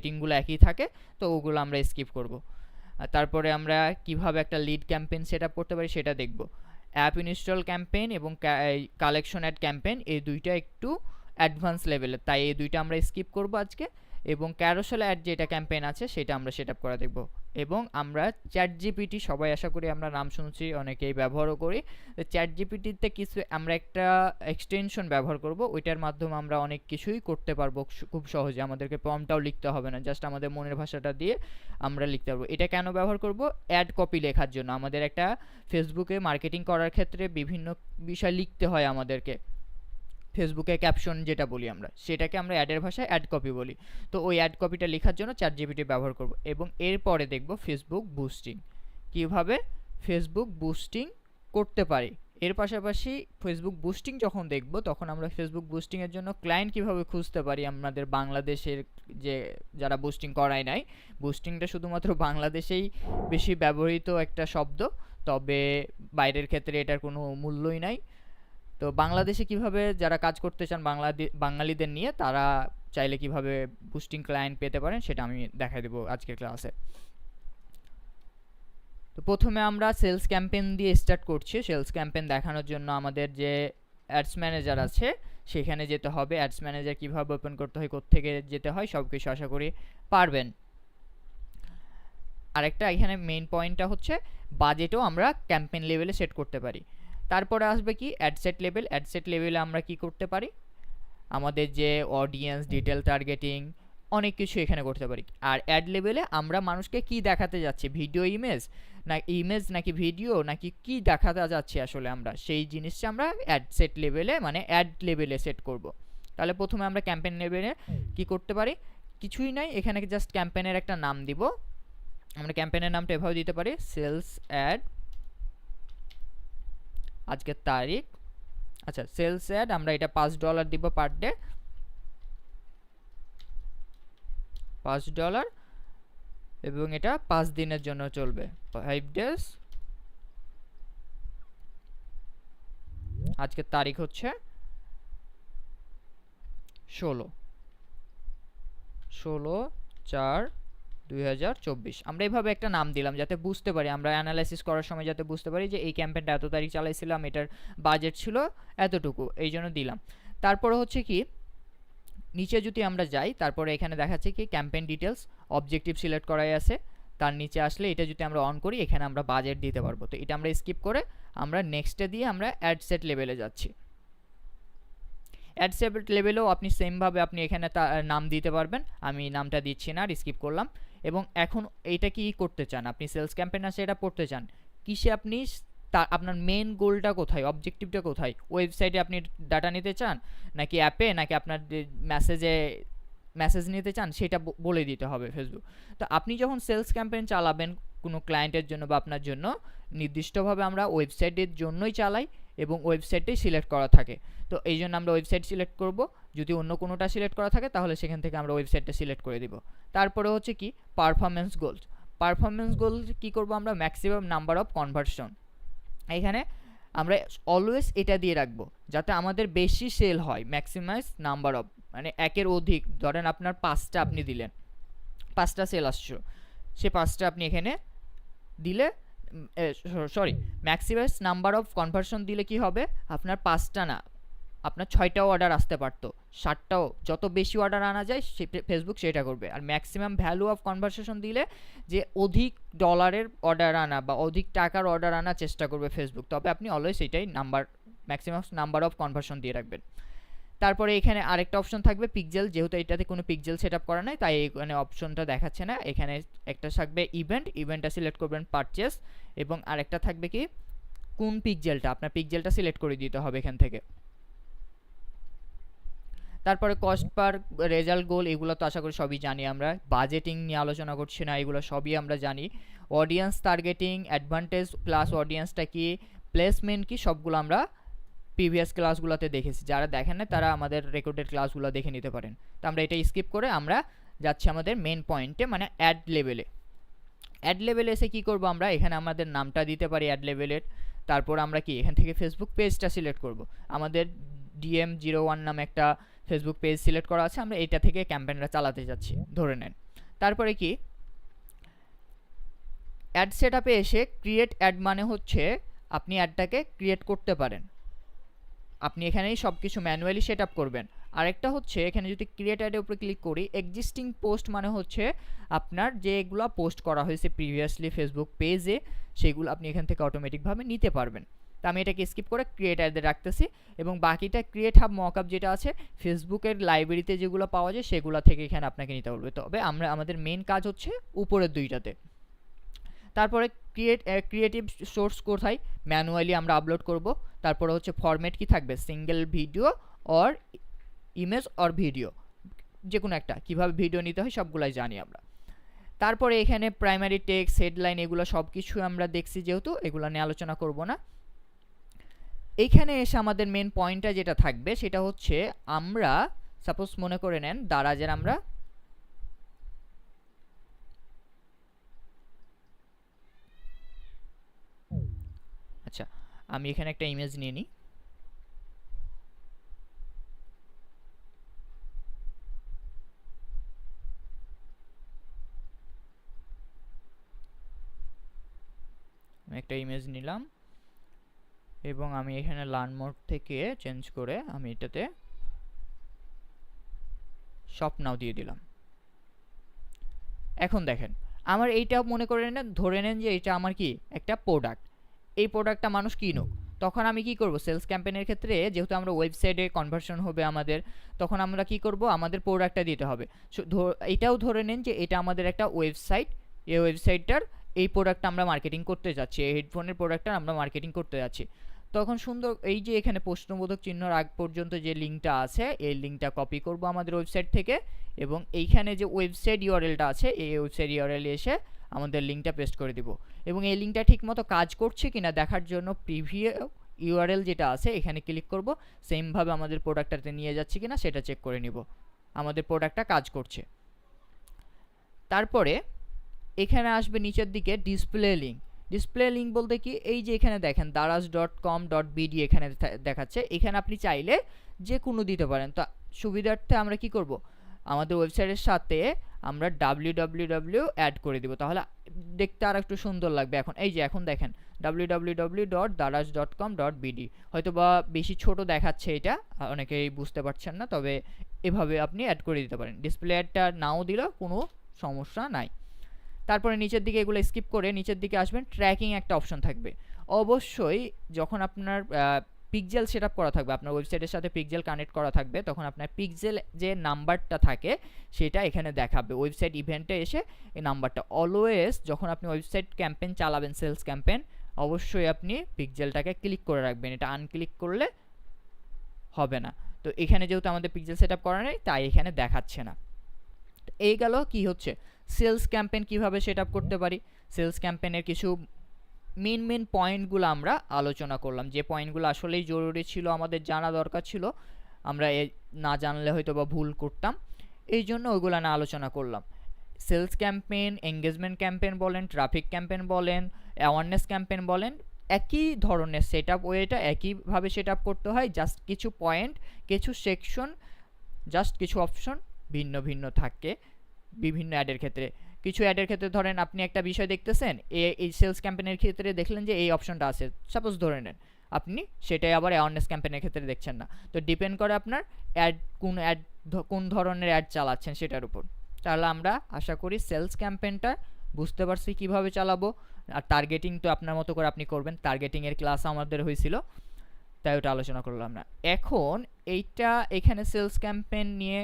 রেটিংগুলো একই থাকে, তো ওগুলো আমরা স্কিপ করব। তারপরে আমরা কিভাবে একটা লিড ক্যাম্পেইন সেট আপ করতে পারি সেটা দেখব। অ্যাপ ইনস্টল ক্যাম্পেইন এবং কালেকশন অ্যাড ক্যাম্পেইন এই দুইটা একটু অ্যাডভান্স লেভেলের, তাই এই দুইটা আমরা স্কিপ করব আজকে। এবং ক্যারোসেল অ্যাড যেটা ক্যাম্পেইন আছে সেটা আমরা সেট আপ করা দেখব। এবং আমরা চ্যাট জিপিটি, সবাই আশা করি আমরা নাম শুনছি, অনেকেই ব্যবহারও করি। তো চ্যাট জিপিটিতে কিছু আমরা একটা এক্সটেনশন ব্যবহার করব, ওইটার মাধ্যমে আমরা অনেক কিছুই করতে পারবো খুব সহজে। আমাদেরকে প্রম্পটটাও লিখতে হবে না, জাস্ট আমাদের মনের ভাষাটা দিয়ে আমরা লিখতে পারবো। এটা কেন ব্যবহার করব? অ্যাড কপি লেখার জন্য। আমাদের একটা ফেসবুকে মার্কেটিং করার ক্ষেত্রে বিভিন্ন বিষয় লিখতে হয় আমাদেরকে, ফেসবুকে ক্যাপশন যেটা বলি আমরা, সেটাকে আমরা অ্যাডের ভাষায় অ্যাড কপি বলি। তো ওই অ্যাড কপিটা লেখার জন্য চ্যাট জিপিটি ব্যবহার করব। এবং এরপরে দেখব ফেসবুক বুস্টিং, কিভাবে ফেসবুক বুস্টিং করতে পারি। এর পাশাপাশি ফেসবুক বুস্টিং যখন দেখব, তখন আমরা ফেসবুক বুস্টিংয়ের জন্য ক্লায়েন্ট কিভাবে খুঁজতে পারি। আমাদের বাংলাদেশের যে যারা বুস্টিং করায় নাই, বুস্টিংটা শুধুমাত্র বাংলাদেশেই বেশি ব্যবহৃত একটা শব্দ, তবে বাইরের ক্ষেত্রে এটার কোনো মূল্যই নাই। তো বাংলাদেশে কিভাবে যারা কাজ করতে চান বাঙালিদের নিয়ে, তারা চাইলে কিভাবে বুস্টিং ক্লায়েন্ট পেতে পারেন সেটা আমি দেখাই দেবো আজকের ক্লাসে। তো প্রথমে আমরা সেলস ক্যাম্পেইন দিয়ে স্টার্ট করছি। সেলস ক্যাম্পেইন দেখানোর জন্য আমাদের যে অ্যাডস ম্যানেজার আছে সেখানে যেতে হবে। অ্যাডস ম্যানেজার কীভাবে ওপেন করতে হয়, কোত্থেকে যেতে হয়, সব কিছু আশা করি পারবেন। আরেকটা এখানে মেইন পয়েন্টটা হচ্ছে বাজেটও আমরা ক্যাম্পেইন লেভেলে সেট করতে পারি। তারপরে আসবে কি অ্যাডসেট লেভেল। অ্যাডসেট লেভেলে আমরা কি করতে পারি, আমাদের যে অডিয়েন্স ডিটেল টার্গেটিং অনেক কিছু এখানে করতে পারি। আর অ্যাড লেভেলে আমরা মানুষকে কি দেখাতে যাচ্ছি, ভিডিও ইমেজ নাকি ভিডিও নাকি কি দেখাতে যাচ্ছি আসলে আমরা, সেই জিনিসটা আমরা অ্যাডসেট লেভেলে মানে অ্যাড লেভেলে সেট করব। তাহলে প্রথমে আমরা ক্যাম্পেইন লেভেলে কি করতে পারি, কিছুই নাই, এখানে জাস্ট ক্যাম্পেইনের একটা নাম দিব। আমরা ক্যাম্পেইনের নামটা এভাবে দিতে পারি, সেলস অ্যাড, আজকের তারিখ, আচ্ছা সেলস অ্যাড, আমরা এটা $5 দিব পার ডে, $5, এবং এটা 5 দিনের জন্য চলবে, 5 days। আজকের তারিখ হচ্ছে 16/4/2024। আমরা এইভাবে একটা নাম দিলাম যাতে বুঝতে পারি, আমরা অ্যানালাইসিস করার সময় যাতে বুঝতে পারি যে এই ক্যাম্পেইনটা এত তারিখ চালাইছিলাম, এটার বাজেট ছিল এতটুকু, এই জন্য দিলাম। তারপরে হচ্ছে কি নিচে যদি আমরা যাই, তারপরে এখানে দেখাচ্ছে কি ক্যাম্পেইন ডিটেলস, অবজেক্টিভ সিলেক্ট করাই আছে। তার নিচে আসলে এটা যদি আমরা অন করি, এখানে আমরা বাজেট দিতে পারবো। তো এটা আমরা স্কিপ করে আমরা নেক্সটে দিয়ে আমরা অ্যাডসেট লেভেলে যাচ্ছি। অ্যাডসেট লেভেলেও আপনি সেমভাবে আপনি এখানে নাম দিতে পারবেন, আমি নামটা দিচ্ছি না, আর স্কিপ করলাম। এবং এখন এইটা কি করতে চান আপনি, সেলস ক্যাম্পেইন আছে এটা পড়তে চান, কিসে আপনি আপনার মেন গোলটা কোথায়, অবজেক্টিভটা কোথায়, ওয়েবসাইটে আপনি ডাটা নিতে চান নাকি অ্যাপে, নাকি আপনার মেসেজ নিতে চান, সেটা বলে দিতে হবে ফেসবুক। তো আপনি যখন সেলস ক্যাম্পেইন চালাবেন কোনো ক্লায়েন্টের জন্য বা আপনার জন্য, নির্দিষ্টভাবে আমরা ওয়েবসাইটের জন্যই চালাই এবং ওয়েবসাইটটাই সিলেক্ট করা থাকে। তো এই জন্য আমরা ওয়েবসাইট সিলেক্ট করব, যদি অন্য কোনোটা সিলেক্ট করা থাকে তাহলে সেখান থেকে আমরা ওয়েবসাইটটা সিলেক্ট করে দিব। তারপরে হচ্ছে কি পারফরমেন্স গোলস। পারফরমেন্স গোল কি করব আমরা, ম্যাক্সিমাম নাম্বার অফ কনভার্সন। এখানে আমরা অলওয়েজ এটা দিয়ে রাখবো যাতে আমাদের বেশি সেল হয়, ম্যাক্সিমাইজ নাম্বার অফ, মানে একের অধিক, ধরেন আপনার 5টা আপনি দিলেন, 5টা সেল আসছো, সে 5টা আপনি এখানে দিলে, sorry maximise number of conversion দিলে কি হবে, আপনার 5টা না আপনার 6টাও অর্ডার আসতে পারতো, 7টাও, যত বেশি অর্ডার আনা যায় ফেসবুক সেটা করবে। আর ম্যাক্সিমাম ভ্যালু অফ কনভারসেশন দিলে যে অধিক ডলারের অর্ডার আনা বা অধিক টাকার অর্ডার আনার চেষ্টা করবে ফেসবুক, তবে আপনি অলওয়েজ এটাই ম্যাক্সিমাম নাম্বার অফ কনভার্সন দিয়ে রাখবেন। তারপরে এখানে আরেকটা অপশন থাকবে পিক্সেল, যেহেতু এটাতে কোনো পিক্সেল সেট আপ করা নাই তাই এখানে অপশনটা দেখাচ্ছে না। এখানে একটা থাকবে ইভেন্টটা সিলেক্ট করবেন পারচেস, এবং আরেকটা থাকবে কি কোন পিক্সেলটা, আপনার পিক্সেলটা সিলেক্ট করে দিতে হবে এখান থেকে। তারপরে কস্ট পার রেজাল্ট গোল, এগুলো তো আশা করি সবই জানি আমরা, বাজেটিং নিয়ে আলোচনা করছি না, এগুলো সবই আমরা জানি। অডিয়েন্স টার্গেটিং, অ্যাডভান্টেজ প্লাস অডিয়েন্সটা কি, প্লেসমেন্ট কি, সবগুলো আমরা প্রিভিয়াস ক্লাসগুলোতে দেখেছি, যারা দেখেন না তারা আমাদের রেকর্ডেড ক্লাসগুলো দেখে নিতে পারেন। তো আমরা এটা স্কিপ করে আমরা যাচ্ছি আমাদের মেন পয়েন্টে, মানে অ্যাড লেভেলে। অ্যাড লেভেলে এসে কী করবো আমরা, এখানে আমাদের নামটা দিতে পারি অ্যাড লেভেলের। তারপর আমরা কি এখান থেকে ফেসবুক পেজটা সিলেক্ট করব, আমাদের DM01 নামে একটা ফেসবুক পেজ সিলেক্ট করা আছে, আমরা এটা থেকে ক্যাম্পেইনটা চালাতে যাচ্ছি ধরে নেন। তারপরে কি অ্যাড সেটআপে এসে ক্রিয়েট অ্যাড মানে হচ্ছে আপনি অ্যাডটাকে ক্রিয়েট করতে পারেন, আপনি এখানেই সব কিছু ম্যানুয়ালি সেট আপ করবেন। আরেকটা হচ্ছে এখানে যদি ক্রিয়েট অ্যাডের উপরে ক্লিক করি, এক্সিস্টিং পোস্ট মানে হচ্ছে আপনার যেগুলো পোস্ট করা হয়েছে প্রিভিয়াসলি ফেসবুক পেজে, সেগুলো আপনি এখান থেকে অটোমেটিকভাবে নিতে পারবেন। তো আমি এটাকে স্কিপ করে ক্রিয়েট অ্যাডে রাখতেছি, এবং বাকিটা ক্রিয়েট হাব মকআপ যেটা আছে ফেসবুকের লাইব্রেরিতে যেগুলো পাওয়া যায় সেগুলো থেকে এখানে আপনাকে নিতে বলবে। তবে আমাদের মেন কাজ হচ্ছে উপরের দুইটাতে। তারপরে ক্রিয়েটিভ সোর্স কোথায়, ম্যানুয়ালি আমরা আপলোড করব। তারপরে হচ্ছে ফরম্যাট কি থাকবে, single video or image or video, যে কোনো একটা, কীভাবে ভিডিও নিতে হয় সবগুলাই জানি আমরা। তারপরে এখানে প্রাইমারি টেক্সট, হেডলাইন, এগুলো সব কিছু আমরা দেখছি, যেহেতু এগুলো নিয়ে আলোচনা করব না। এইখানে এসে আমাদের মেন পয়েন্টটা যেটা থাকবে সেটা হচ্ছে আমরা সাপোজ মনে করে নেন দারাজের আমরা আচ্ছা আমি এখানে একটা ইমেজ নিয়ে নিই। আমি একটা ইমেজ নিলাম এবং আমি এখানে লার্ন মোড থেকে চেঞ্জ করে আমি এটাতে শপ নাও দিয়ে দিলাম। এখন দেখেন আমার এইটা মনে করে নেন, ধরে নেন যে এটা আমার কি একটা প্রোডাক্ট, এই প্রোডাক্টটা মানুষ কিনুক। তখন আমি কি করব, সেলস ক্যাম্পেইনের ক্ষেত্রে যেহেতু আমরা ওয়েবসাইটে কনভার্সন হবে আমাদের, তখন আমরা কি করব, আমাদের প্রোডাক্টটা দিতে হবে। এটাও ধরে নেন যে এটা আমাদের একটা ওয়েবসাইট, এই ওয়েবসাইটটার এই প্রোডাক্টটা আমরা মার্কেটিং করতে যাচ্ছি, এই হেডফোনের প্রোডাক্টটা আমরা মার্কেটিং করতে যাচ্ছি। তখন সুন্দর এই যে এখানে প্রশ্নবোধক চিহ্নর আগ পর্যন্ত যে লিঙ্কটা আছে, এই লিঙ্কটা কপি করব আমাদের ওয়েবসাইট থেকে, এবং এইখানে যে ওয়েবসাইট ইউআরএলটা আছে এই ওয়েবসাইট ইউআরএলে এসে আমাদের লিঙ্কটা পেস্ট করে দিব। এবং এই লিঙ্কটা ঠিকমতো কাজ করছে কিনা দেখার জন্য প্রিভিউ ইউআরএল যেটা আছে এখানে ক্লিক করব, সেমভাবে আমাদের প্রোডাক্টটাতে নিয়ে যাচ্ছে কিনা সেটা চেক করে নিব, আমাদের প্রোডাক্টটা কাজ করছে। তারপরে এখানে আসবে নিচের দিকে ডিসপ্লে লিঙ্ক। ডিসপ্লে লিঙ্ক বলতে কি, এই যে এখানে দেখেন daraz.com.bd এখানে দেখাচ্ছে, এখানে আপনি চাইলে যে কোনো দিতে পারেন। তো সুবিধার্থে আমরা কি করব, আমাদের ওয়েবসাইটের সাথে আমরা www অ্যাড করে দিব, তাহলে দেখতে আর একটু সুন্দর লাগবে। এখন এই যে এখন দেখেন www.daraz.com.bd, হয়তো বা বেশি ছোট দেখাচ্ছে, এটা অনেকেই বুঝতে পারছেন না, তবে এভাবে আপনি অ্যাড করে দিতে পারেন। ডিসপ্লে অ্যাডটা নাও দিলেও কোনো সমস্যা নাই। তারপরে নিচের দিকে এগুলো স্কিপ করে নিচের দিকে আসবেন, ট্র্যাকিং একটা অপশন থাকবে। অবশ্যই যখন আপনার পিক্সেল সেটআপ করা থাকবে, আপনার ওয়েবসাইটের সাথে পিক্সেল কানেক্ট করা থাকবে, তখন আপনার পিক্সেল যে নাম্বারটা থাকে সেটা এখানে দেখাবে ওয়েবসাইট ইভেন্টে এসে। এই নাম্বারটা অলওয়েজ যখন আপনি ওয়েবসাইট ক্যাম্পেইন চালাবেন, সেলস ক্যাম্পেইন, অবশ্যই আপনি পিক্সেলটাকে ক্লিক করে রাখবেন, এটা আনক্লিক করলে হবে না। তো এখানে যেহেতু আমাদের পিক্সেল সেটআপ করা নেই তাই এখানে দেখাচ্ছে না। এই গেল কি হচ্ছে সেলস ক্যাম্পেইন কিভাবে সেটআপ করতে পারি। সেলস ক্যাম্পেইনের কিছু মেন পয়েন্টগুলো আমরা আলোচনা করলাম, যে পয়েন্টগুলো আসলেই জরুরি ছিল, আমাদের জানা দরকার ছিল, আমরা না জানলে হয়তো বা ভুল করতাম, এই জন্য ওইগুলো না আলোচনা করলাম। সেলস ক্যাম্পেইন, এঙ্গেজমেন্ট ক্যাম্পেইন বলেন, ট্রাফিক ক্যাম্পেইন বলেন, অ্যাওয়ারনেস ক্যাম্পেইন বলেন, একই ধরনের সেটআপ ওয়েটা একইভাবে সেটআপ করতে হয়, জাস্ট কিছু পয়েন্ট, কিছু সেকশন, জাস্ট কিছু অপশন ভিন্ন ভিন্ন থাকে বিভিন্ন অ্যাডের ক্ষেত্রে। কিছু অ্যাডের ক্ষেত্রে ধরেন আপনি একটা বিষয় দেখতেছেন, এই সেলস ক্যাম্পেইনের ক্ষেত্রে দেখলেন যে এই অপশনটা আছে, সাপোজ ধরে নেন আপনি সেটাই আবার অ্যাওয়ারনেস ক্যাম্পেইনের ক্ষেত্রে দেখছেন না। তো ডিপেন্ড করে আপনার কোন ধরনের অ্যাড চালাচ্ছেন সেটার উপর। তাহলে আমরা আশা করি সেলস ক্যাম্পেইনটা বুঝতে পারছি কিভাবে চালাবো। আর টার্গেটিং তো আপনার মতো করে আপনি করবেন, টার্গেটিংয়ের ক্লাস আমাদের হয়েছিল, তাই ওটা আলোচনা করলাম না। এখন এইটা এখানে সেলস ক্যাম্পেইন নিয়ে